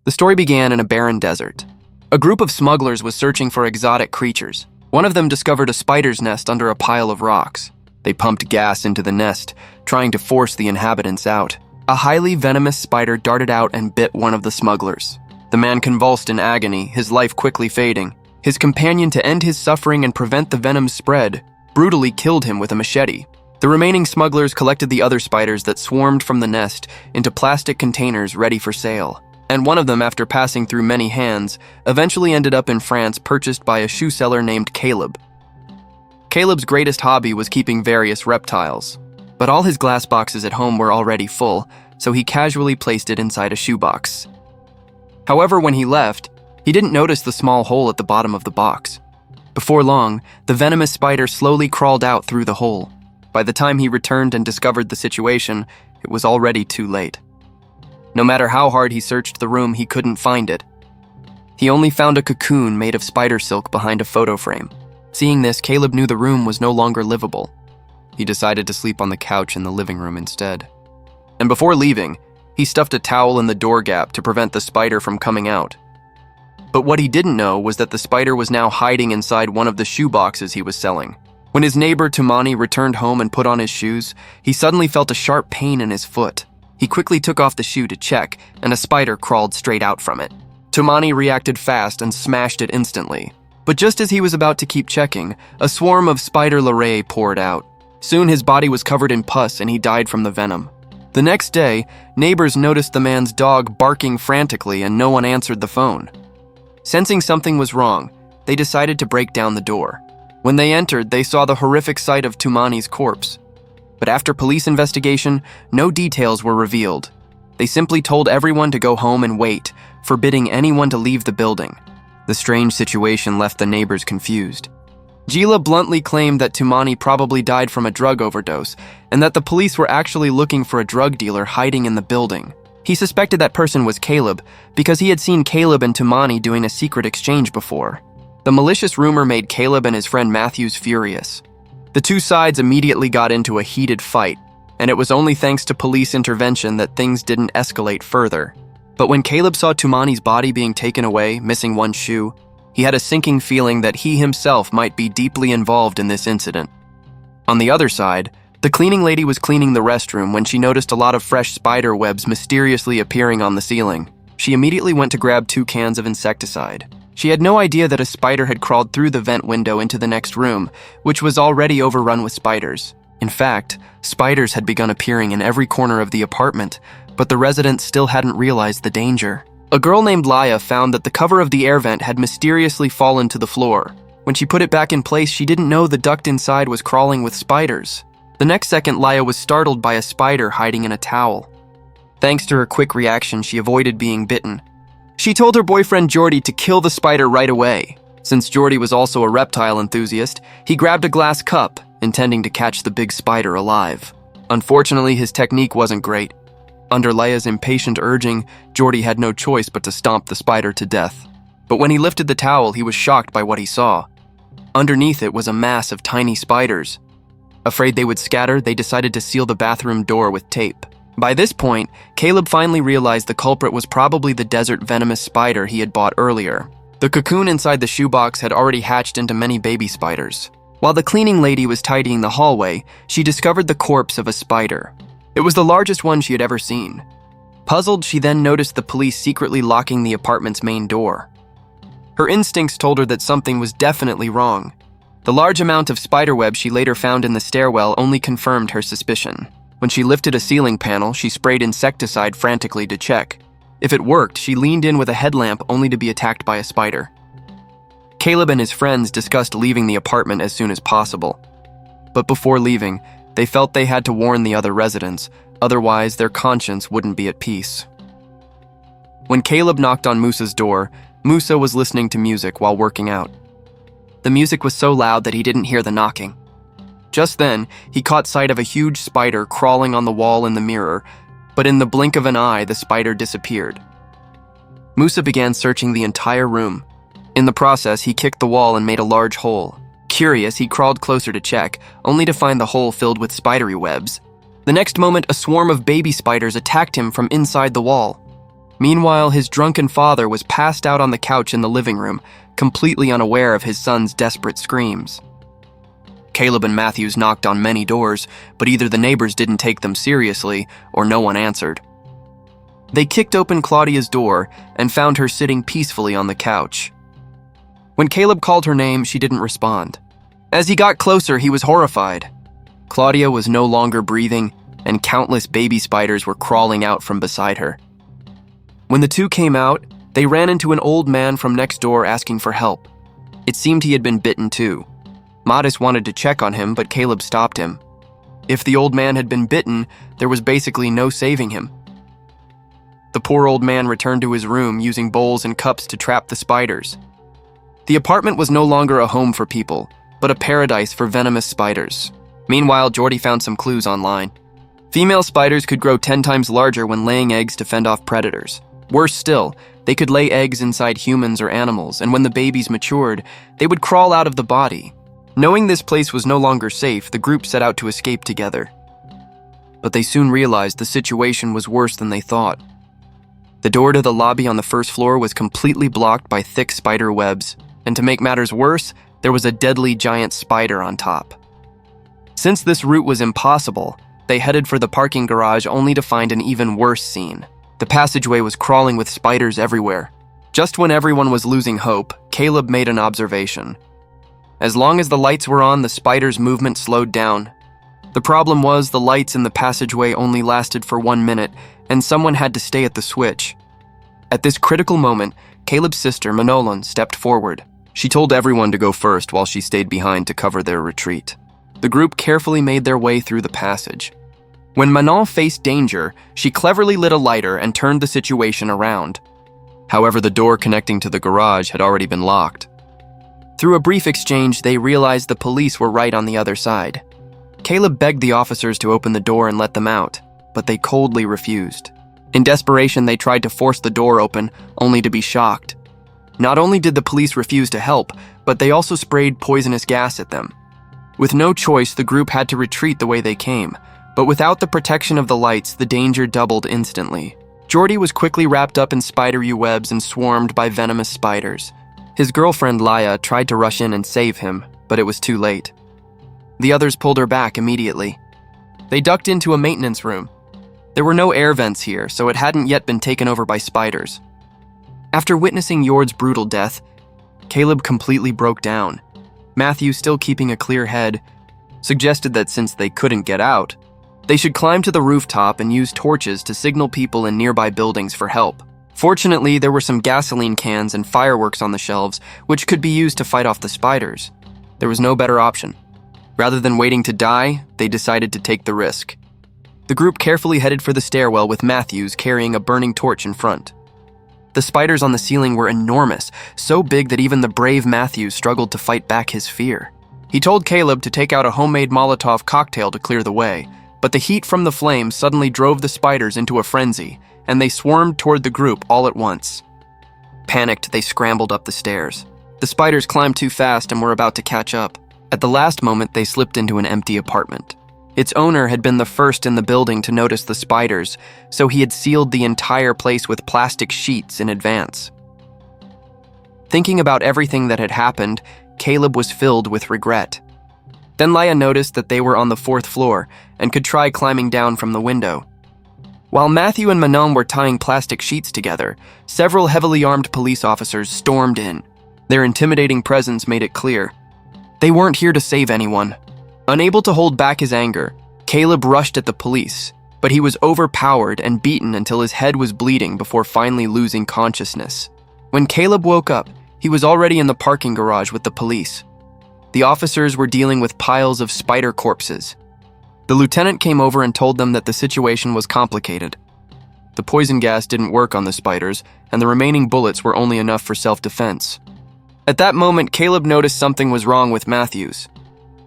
The story began in a barren desert. A group of smugglers was searching for exotic creatures. One of them discovered a spider's nest under a pile of rocks. They pumped gas into the nest, trying to force the inhabitants out. A highly venomous spider darted out and bit one of the smugglers. The man convulsed in agony, his life quickly fading. His companion, to end his suffering and prevent the venom's spread, brutally killed him with a machete. The remaining smugglers collected the other spiders that swarmed from the nest into plastic containers ready for sale. And one of them, after passing through many hands, eventually ended up in France, purchased by a shoe seller named Caleb. Caleb's greatest hobby was keeping various reptiles, but all his glass boxes at home were already full, so he casually placed it inside a shoebox. However, when he left, he didn't notice the small hole at the bottom of the box. Before long, the venomous spider slowly crawled out through the hole. By the time he returned and discovered the situation, it was already too late. No matter how hard he searched the room, he couldn't find it. He only found a cocoon made of spider silk behind a photo frame. Seeing this, Caleb knew the room was no longer livable. He decided to sleep on the couch in the living room instead. And before leaving, he stuffed a towel in the door gap to prevent the spider from coming out. But what he didn't know was that the spider was now hiding inside one of the shoe boxes he was selling. When his neighbor Tumani returned home and put on his shoes, he suddenly felt a sharp pain in his foot. He quickly took off the shoe to check, and a spider crawled straight out from it. Tumani reacted fast and smashed it instantly. But just as he was about to keep checking, a swarm of spider larvae poured out. Soon his body was covered in pus and he died from the venom. The next day, neighbors noticed the man's dog barking frantically and no one answered the phone. Sensing something was wrong, they decided to break down the door. When they entered, they saw the horrific sight of Tumani's corpse. But after police investigation, no details were revealed. They simply told everyone to go home and wait, forbidding anyone to leave the building. The strange situation left the neighbors confused. Gila bluntly claimed that Tumani probably died from a drug overdose, and that the police were actually looking for a drug dealer hiding in the building. He suspected that person was Caleb, because he had seen Caleb and Tumani doing a secret exchange before. The malicious rumor made Caleb and his friend Matthews furious. The two sides immediately got into a heated fight, and it was only thanks to police intervention that things didn't escalate further. But when Caleb saw Tumani's body being taken away, missing one shoe, he had a sinking feeling that he himself might be deeply involved in this incident. On the other side, the cleaning lady was cleaning the restroom when she noticed a lot of fresh spider webs mysteriously appearing on the ceiling. She immediately went to grab 2 cans of insecticide. She had no idea that a spider had crawled through the vent window into the next room, which was already overrun with spiders. In fact, spiders had begun appearing in every corner of the apartment, but the residents still hadn't realized the danger. A girl named Laya found that the cover of the air vent had mysteriously fallen to the floor. When she put it back in place, she didn't know the duct inside was crawling with spiders. The next second, Laya was startled by a spider hiding in a towel. Thanks to her quick reaction, she avoided being bitten. She told her boyfriend Jordy to kill the spider right away. Since Jordy was also a reptile enthusiast, he grabbed a glass cup, intending to catch the big spider alive. Unfortunately, his technique wasn't great. Under Laya's impatient urging, Jordy had no choice but to stomp the spider to death. But when he lifted the towel, he was shocked by what he saw. Underneath it was a mass of tiny spiders. Afraid they would scatter, they decided to seal the bathroom door with tape. By this point, Caleb finally realized the culprit was probably the desert venomous spider he had bought earlier. The cocoon inside the shoebox had already hatched into many baby spiders. While the cleaning lady was tidying the hallway, she discovered the corpse of a spider. It was the largest one she had ever seen. Puzzled, she then noticed the police secretly locking the apartment's main door. Her instincts told her that something was definitely wrong. The large amount of spiderweb she later found in the stairwell only confirmed her suspicion. When she lifted a ceiling panel, she sprayed insecticide frantically to check. If it worked, she leaned in with a headlamp only to be attacked by a spider. Caleb and his friends discussed leaving the apartment as soon as possible. But before leaving, they felt they had to warn the other residents, otherwise their conscience wouldn't be at peace. When Caleb knocked on Musa's door, Musa was listening to music while working out. The music was so loud that he didn't hear the knocking. Just then, he caught sight of a huge spider crawling on the wall in the mirror, but in the blink of an eye, the spider disappeared. Musa began searching the entire room. In the process, he kicked the wall and made a large hole. Curious, he crawled closer to check, only to find the hole filled with spidery webs. The next moment, a swarm of baby spiders attacked him from inside the wall. Meanwhile, his drunken father was passed out on the couch in the living room, completely unaware of his son's desperate screams. Caleb and Matthews knocked on many doors, but either the neighbors didn't take them seriously or no one answered. They kicked open Claudia's door and found her sitting peacefully on the couch. When Caleb called her name, she didn't respond. As he got closer, he was horrified. Claudia was no longer breathing, and countless baby spiders were crawling out from beside her. When the two came out, they ran into an old man from next door asking for help. It seemed he had been bitten too. Modest wanted to check on him, but Caleb stopped him. If the old man had been bitten, there was basically no saving him. The poor old man returned to his room using bowls and cups to trap the spiders. The apartment was no longer a home for people, but a paradise for venomous spiders. Meanwhile, Jordy found some clues online. Female spiders could grow 10 times larger when laying eggs to fend off predators. Worse still, they could lay eggs inside humans or animals, and when the babies matured, they would crawl out of the body. Knowing this place was no longer safe, the group set out to escape together. But they soon realized the situation was worse than they thought. The door to the lobby on the first floor was completely blocked by thick spider webs, and to make matters worse, there was a deadly giant spider on top. Since this route was impossible, they headed for the parking garage only to find an even worse scene. The passageway was crawling with spiders everywhere. Just when everyone was losing hope, Caleb made an observation. As long as the lights were on, the spiders' movement slowed down. The problem was the lights in the passageway only lasted for 1 minute, and someone had to stay at the switch. At this critical moment, Caleb's sister, Manolon, stepped forward. She told everyone to go first while she stayed behind to cover their retreat. The group carefully made their way through the passage. When Manon faced danger, she cleverly lit a lighter and turned the situation around. However, the door connecting to the garage had already been locked. Through a brief exchange, they realized the police were right on the other side. Caleb begged the officers to open the door and let them out, but they coldly refused. In desperation, they tried to force the door open, only to be shocked. Not only did the police refuse to help, but they also sprayed poisonous gas at them. With no choice, the group had to retreat the way they came, but without the protection of the lights, the danger doubled instantly. Jordy was quickly wrapped up in spidery webs and swarmed by venomous spiders. His girlfriend, Laya, tried to rush in and save him, but it was too late. The others pulled her back immediately. They ducked into a maintenance room. There were no air vents here, so it hadn't yet been taken over by spiders. After witnessing Yord's brutal death, Caleb completely broke down. Matthew, still keeping a clear head, suggested that since they couldn't get out, they should climb to the rooftop and use torches to signal people in nearby buildings for help. Fortunately, there were some gasoline cans and fireworks on the shelves, which could be used to fight off the spiders. There was no better option. Rather than waiting to die, they decided to take the risk. The group carefully headed for the stairwell with Matthews carrying a burning torch in front. The spiders on the ceiling were enormous, so big that even the brave Matthews struggled to fight back his fear. He told Caleb to take out a homemade Molotov cocktail to clear the way, but the heat from the flames suddenly drove the spiders into a frenzy, and they swarmed toward the group all at once. Panicked, they scrambled up the stairs. The spiders climbed too fast and were about to catch up. At the last moment, they slipped into an empty apartment. Its owner had been the first in the building to notice the spiders, so he had sealed the entire place with plastic sheets in advance. Thinking about everything that had happened, Caleb was filled with regret. Then Laya noticed that they were on the 4th floor and could try climbing down from the window. While Matthew and Manon were tying plastic sheets together, several heavily armed police officers stormed in. Their intimidating presence made it clear. They weren't here to save anyone. Unable to hold back his anger, Caleb rushed at the police, but he was overpowered and beaten until his head was bleeding before finally losing consciousness. When Caleb woke up, he was already in the parking garage with the police. The officers were dealing with piles of spider corpses. The lieutenant came over and told them that the situation was complicated. The poison gas didn't work on the spiders, and the remaining bullets were only enough for self-defense. At that moment, Caleb noticed something was wrong with Matthews.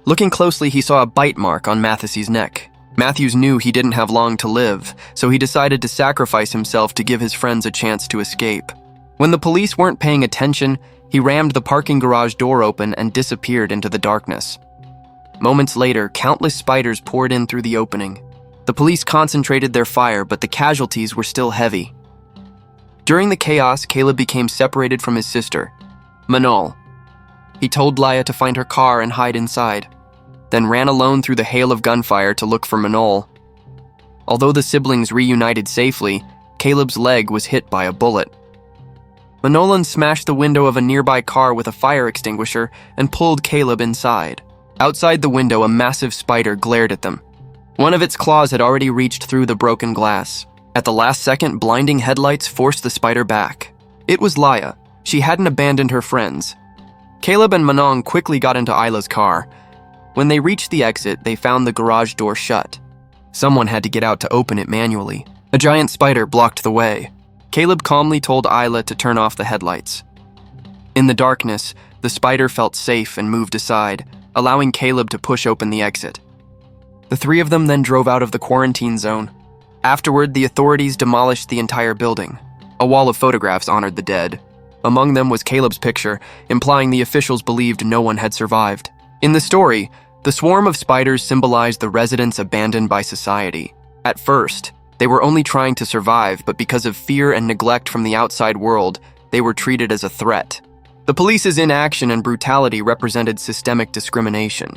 Looking closely, he saw a bite mark on Matthew's neck. Matthews knew he didn't have long to live, so he decided to sacrifice himself to give his friends a chance to escape. When the police weren't paying attention, he rammed the parking garage door open and disappeared into the darkness. Moments later, countless spiders poured in through the opening. The police concentrated their fire, but the casualties were still heavy. During the chaos, Caleb became separated from his sister, Manol. He told Laya to find her car and hide inside, then ran alone through the hail of gunfire to look for Manol. Although the siblings reunited safely, Caleb's leg was hit by a bullet. Manolan smashed the window of a nearby car with a fire extinguisher and pulled Caleb inside. Outside the window, a massive spider glared at them. One of its claws had already reached through the broken glass. At the last second, blinding headlights forced the spider back. It was Laya. She hadn't abandoned her friends. Caleb and Manong quickly got into Isla's car. When they reached the exit, they found the garage door shut. Someone had to get out to open it manually. A giant spider blocked the way. Caleb calmly told Isla to turn off the headlights. In the darkness, the spider felt safe and moved aside, allowing Caleb to push open the exit. The three of them then drove out of the quarantine zone. Afterward, the authorities demolished the entire building. A wall of photographs honored the dead. Among them was Caleb's picture, implying the officials believed no one had survived. In the story, the swarm of spiders symbolized the residents abandoned by society. At first, they were only trying to survive, but because of fear and neglect from the outside world, they were treated as a threat. The police's inaction and brutality represented systemic discrimination.